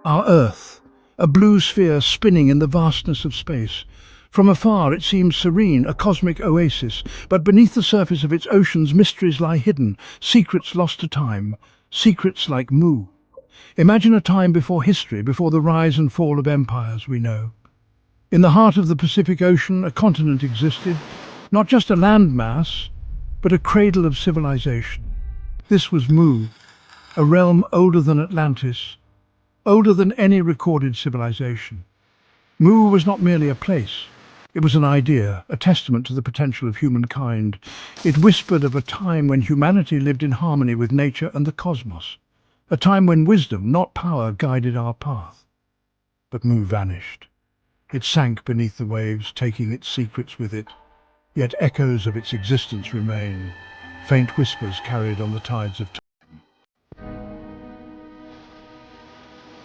Our Earth, a blue sphere spinning in the vastness of space. From afar it seems serene, a cosmic oasis, but beneath the surface of its oceans mysteries lie hidden, secrets lost to time, secrets like Mu. Imagine a time before history, before the rise and fall of empires we know. In the heart of the Pacific Ocean, a continent existed, not just a landmass, but a cradle of civilization. This was Mu, a realm older than Atlantis, older than any recorded civilization. Mu was not merely a place. It was an idea, a testament to the potential of humankind. It whispered of a time when humanity lived in harmony with nature and the cosmos. A time when wisdom, not power, guided our path. But Mu vanished. It sank beneath the waves, taking its secrets with it. Yet echoes of its existence remain, faint whispers carried on the tides of time.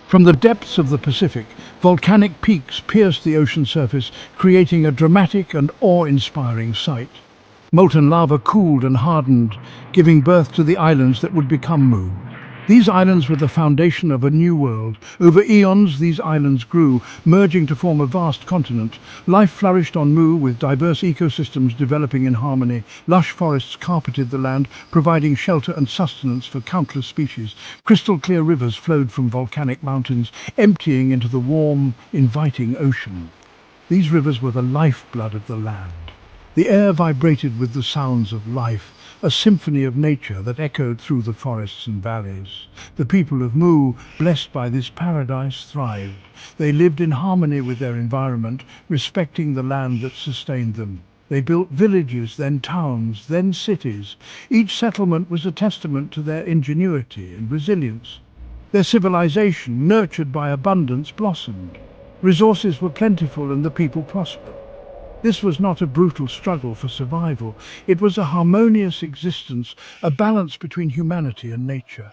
From the depths of the Pacific, volcanic peaks pierced the ocean surface, creating a dramatic and awe-inspiring sight. Molten lava cooled and hardened, giving birth to the islands that would become Mu. These islands were the foundation of a new world. Over eons, these islands grew, merging to form a vast continent. Life flourished on Mu, with diverse ecosystems developing in harmony. Lush forests carpeted the land, providing shelter and sustenance for countless species. Crystal-clear rivers flowed from volcanic mountains, emptying into the warm, inviting ocean. These rivers were the lifeblood of the land. The air vibrated with the sounds of life, a symphony of nature that echoed through the forests and valleys. The people of Mu, blessed by this paradise, thrived. They lived in harmony with their environment, respecting the land that sustained them. They built villages, then towns, then cities. Each settlement was a testament to their ingenuity and resilience. Their civilization, nurtured by abundance, blossomed. Resources were plentiful and the people prospered. This was not a brutal struggle for survival. It was a harmonious existence, a balance between humanity and nature.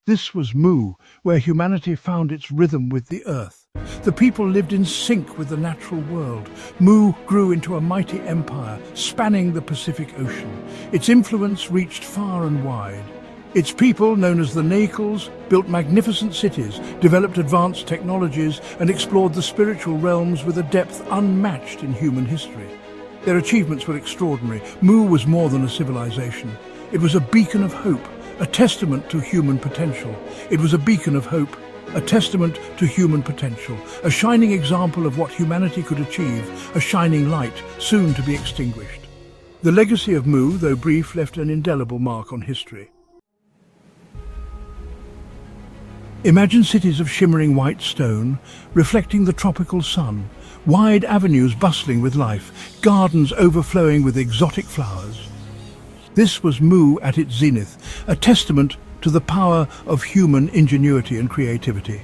This was Mu, where humanity found its rhythm with the earth. The people lived in sync with the natural world. Mu grew into a mighty empire, spanning the Pacific Ocean. Its influence reached far and wide. Its people, known as the Nacles, built magnificent cities, developed advanced technologies, and explored the spiritual realms with a depth unmatched in human history. Their achievements were extraordinary. Mu was more than a civilization. It was a beacon of hope, a testament to human potential. It was a beacon of hope, a testament to human potential, a shining example of what humanity could achieve, a shining light, soon to be extinguished. The legacy of Mu, though brief, left an indelible mark on history. Imagine cities of shimmering white stone, reflecting the tropical sun, wide avenues bustling with life, gardens overflowing with exotic flowers. This was Mu at its zenith, a testament to the power of human ingenuity and creativity.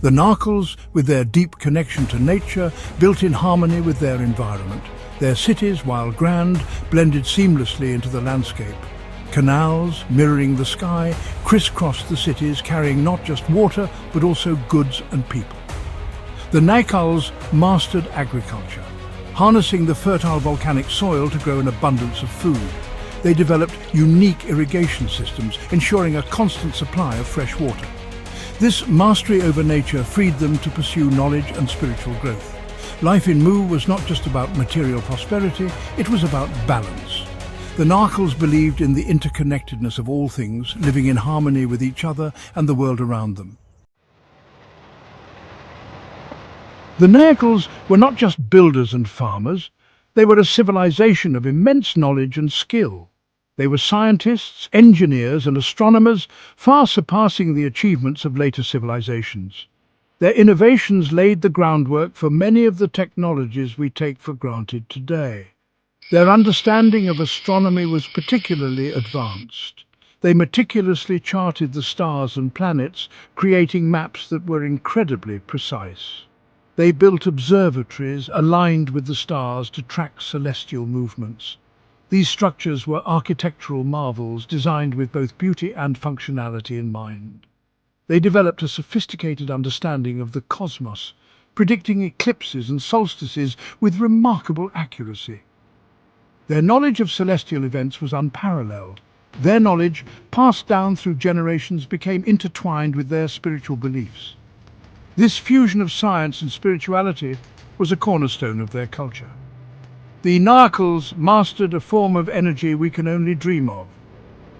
The Narcles, with their deep connection to nature, built in harmony with their environment. Their cities, while grand, blended seamlessly into the landscape. Canals, mirroring the sky, crisscrossed the cities, carrying not just water, but also goods and people. The Nacals mastered agriculture, harnessing the fertile volcanic soil to grow an abundance of food. They developed unique irrigation systems, ensuring a constant supply of fresh water. This mastery over nature freed them to pursue knowledge and spiritual growth. Life in Mu was not just about material prosperity, it was about balance. The Narcles believed in the interconnectedness of all things, living in harmony with each other and the world around them. The Nacles were not just builders and farmers, they were a civilization of immense knowledge and skill. They were scientists, engineers and astronomers, far surpassing the achievements of later civilizations. Their innovations laid the groundwork for many of the technologies we take for granted today. Their understanding of astronomy was particularly advanced. They meticulously charted the stars and planets, creating maps that were incredibly precise. They built observatories aligned with the stars to track celestial movements. These structures were architectural marvels designed with both beauty and functionality in mind. They developed a sophisticated understanding of the cosmos, predicting eclipses and solstices with remarkable accuracy. Their knowledge of celestial events was unparalleled. Their knowledge, passed down through generations, became intertwined with their spiritual beliefs. This fusion of science and spirituality was a cornerstone of their culture. The Narkles mastered a form of energy we can only dream of.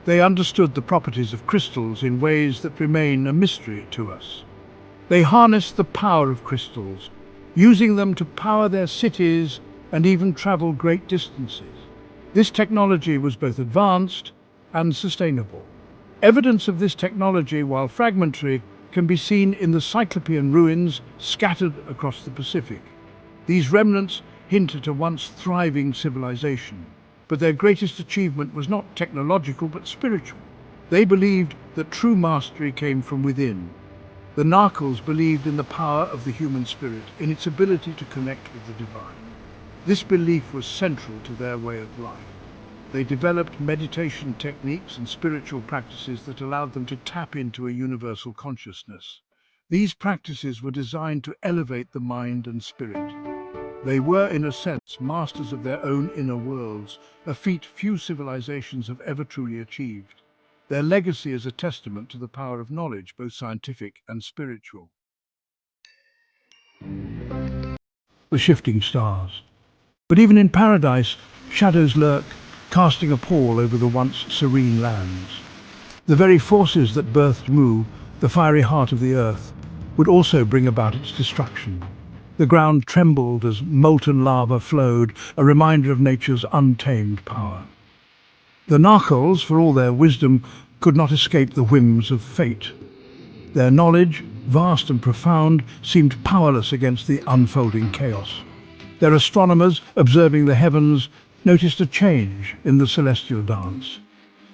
They understood the properties of crystals in ways that remain a mystery to us. They harnessed the power of crystals, using them to power their cities and even travel great distances. This technology was both advanced and sustainable. Evidence of this technology, while fragmentary, can be seen in the Cyclopean ruins scattered across the Pacific. These remnants hint at a once thriving civilization, but their greatest achievement was not technological but spiritual. They believed that true mastery came from within. The Narkles believed in the power of the human spirit, in its ability to connect with the divine. This belief was central to their way of life. They developed meditation techniques and spiritual practices that allowed them to tap into a universal consciousness. These practices were designed to elevate the mind and spirit. They were, in a sense, masters of their own inner worlds, a feat few civilizations have ever truly achieved. Their legacy is a testament to the power of knowledge, both scientific and spiritual. The shifting stars. But even in paradise, shadows lurk, casting a pall over the once serene lands. The very forces that birthed Mu, the fiery heart of the earth, would also bring about its destruction. The ground trembled as molten lava flowed, a reminder of nature's untamed power. The Narkles, for all their wisdom, could not escape the whims of fate. Their knowledge, vast and profound, seemed powerless against the unfolding chaos. Their astronomers, observing the heavens, noticed a change in the celestial dance.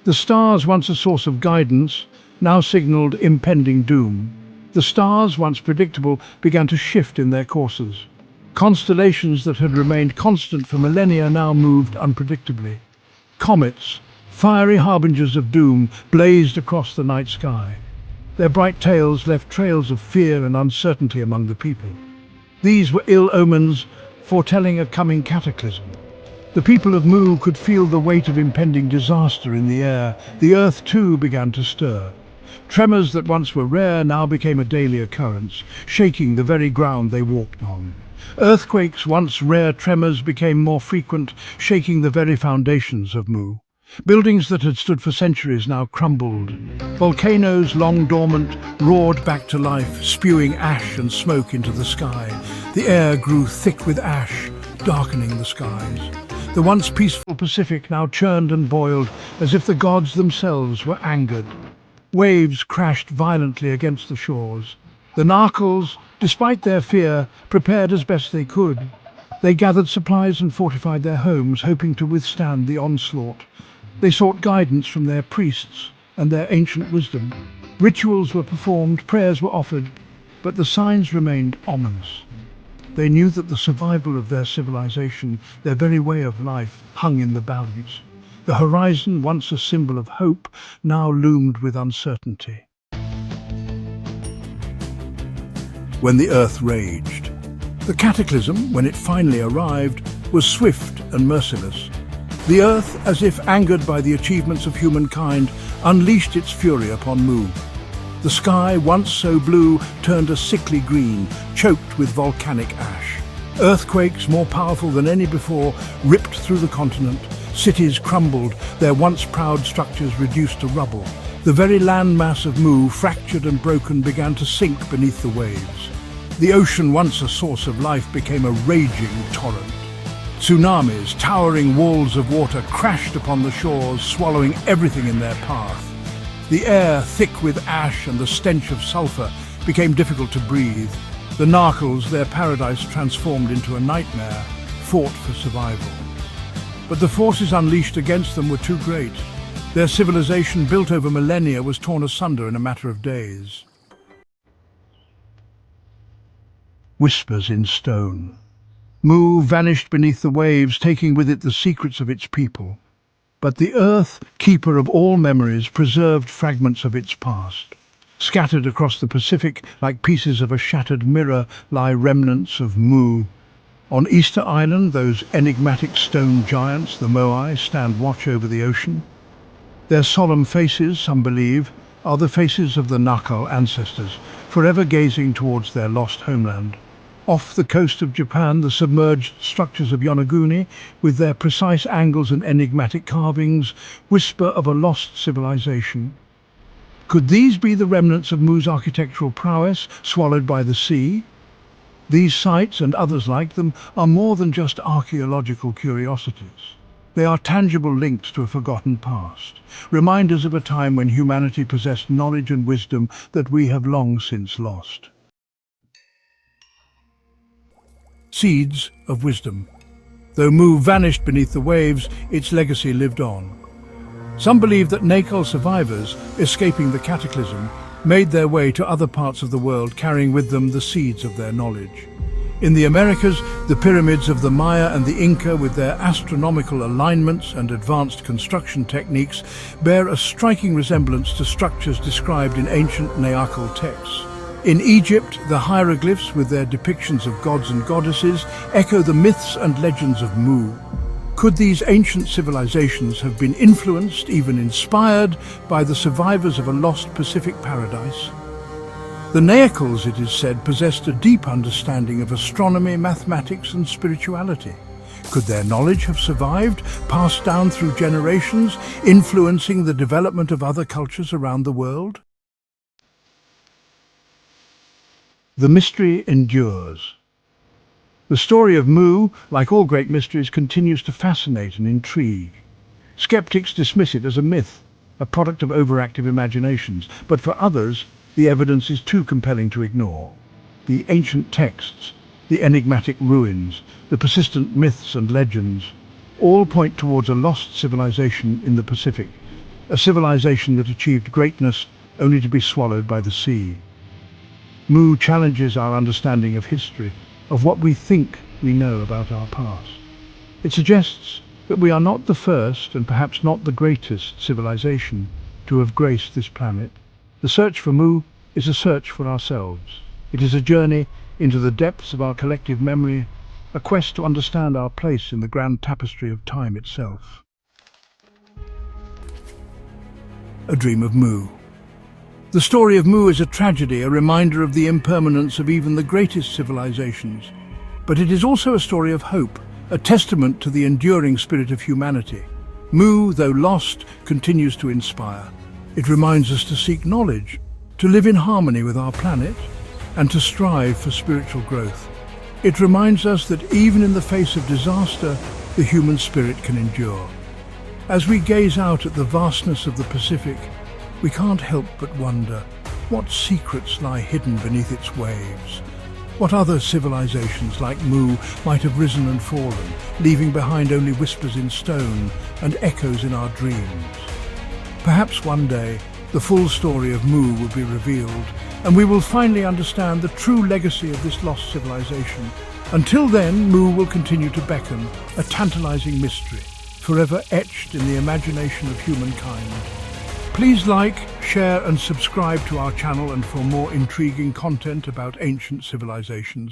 The stars, once a source of guidance, now signaled impending doom. The stars, once predictable, began to shift in their courses. Constellations that had remained constant for millennia now moved unpredictably. Comets, fiery harbingers of doom, blazed across the night sky. Their bright tails left trails of fear and uncertainty among the people. These were ill omens, foretelling a coming cataclysm. The people of Mu could feel the weight of impending disaster in the air. The earth too began to stir. Tremors that once were rare now became a daily occurrence, shaking the very ground they walked on. Earthquakes, once rare tremors, became more frequent, shaking the very foundations of Mu. Buildings that had stood for centuries now crumbled. Volcanoes, long dormant, roared back to life, spewing ash and smoke into the sky. The air grew thick with ash, darkening the skies. The once peaceful Pacific now churned and boiled, as if the gods themselves were angered. Waves crashed violently against the shores. The Narkles, despite their fear, prepared as best they could. They gathered supplies and fortified their homes, hoping to withstand the onslaught. They sought guidance from their priests and their ancient wisdom. Rituals were performed, prayers were offered, but the signs remained ominous. They knew that the survival of their civilization, their very way of life, hung in the balance. The horizon, once a symbol of hope, now loomed with uncertainty. When the earth raged. The cataclysm, when it finally arrived, was swift and merciless. The earth, as if angered by the achievements of humankind, unleashed its fury upon Mu. The sky, once so blue, turned a sickly green, choked with volcanic ash. Earthquakes, more powerful than any before, ripped through the continent. Cities crumbled, their once proud structures reduced to rubble. The very landmass of Mu, fractured and broken, began to sink beneath the waves. The ocean, once a source of life, became a raging torrent. Tsunamis, towering walls of water, crashed upon the shores, swallowing everything in their path. The air, thick with ash and the stench of sulfur, became difficult to breathe. The Narkles, their paradise transformed into a nightmare, fought for survival. But the forces unleashed against them were too great. Their civilization, built over millennia, was torn asunder in a matter of days. Whispers in stone. Mu vanished beneath the waves, taking with it the secrets of its people. But the earth, keeper of all memories, preserved fragments of its past. Scattered across the Pacific, like pieces of a shattered mirror, lie remnants of Mu. On Easter Island, those enigmatic stone giants, the Moai, stand watch over the ocean. Their solemn faces, some believe, are the faces of the Nakal ancestors, forever gazing towards their lost homeland. Off the coast of Japan, the submerged structures of Yonaguni, with their precise angles and enigmatic carvings, whisper of a lost civilization. Could these be the remnants of Mu's architectural prowess, swallowed by the sea? These sites, and others like them, are more than just archaeological curiosities. They are tangible links to a forgotten past, reminders of a time when humanity possessed knowledge and wisdom that we have long since lost. Seeds of wisdom. Though Mu vanished beneath the waves, its legacy lived on. Some believe that Nakal survivors, escaping the cataclysm, made their way to other parts of the world carrying with them the seeds of their knowledge. In the Americas, the pyramids of the Maya and the Inca, with their astronomical alignments and advanced construction techniques, bear a striking resemblance to structures described in ancient Nakal texts. In Egypt, the hieroglyphs, with their depictions of gods and goddesses, echo the myths and legends of Mu. Could these ancient civilizations have been influenced, even inspired, by the survivors of a lost Pacific paradise? The Nakals, it is said, possessed a deep understanding of astronomy, mathematics, and spirituality. Could their knowledge have survived, passed down through generations, influencing the development of other cultures around the world? The mystery endures. The story of Mu, like all great mysteries, continues to fascinate and intrigue. Skeptics dismiss it as a myth, a product of overactive imaginations, but for others, the evidence is too compelling to ignore. The ancient texts, the enigmatic ruins, the persistent myths and legends, all point towards a lost civilization in the Pacific, a civilization that achieved greatness only to be swallowed by the sea. Mu challenges our understanding of history, of what we think we know about our past. It suggests that we are not the first and perhaps not the greatest civilization to have graced this planet. The search for Mu is a search for ourselves. It is a journey into the depths of our collective memory, a quest to understand our place in the grand tapestry of time itself. A dream of Mu. The story of Mu is a tragedy, a reminder of the impermanence of even the greatest civilizations. But it is also a story of hope, a testament to the enduring spirit of humanity. Mu, though lost, continues to inspire. It reminds us to seek knowledge, to live in harmony with our planet, and to strive for spiritual growth. It reminds us that even in the face of disaster, the human spirit can endure. As we gaze out at the vastness of the Pacific, we can't help but wonder, what secrets lie hidden beneath its waves? What other civilizations like Mu might have risen and fallen, leaving behind only whispers in stone and echoes in our dreams? Perhaps one day, the full story of Mu will be revealed, and we will finally understand the true legacy of this lost civilization. Until then, Mu will continue to beckon, a tantalizing mystery, forever etched in the imagination of humankind. Please like, share and subscribe to our channel and for more intriguing content about ancient civilizations.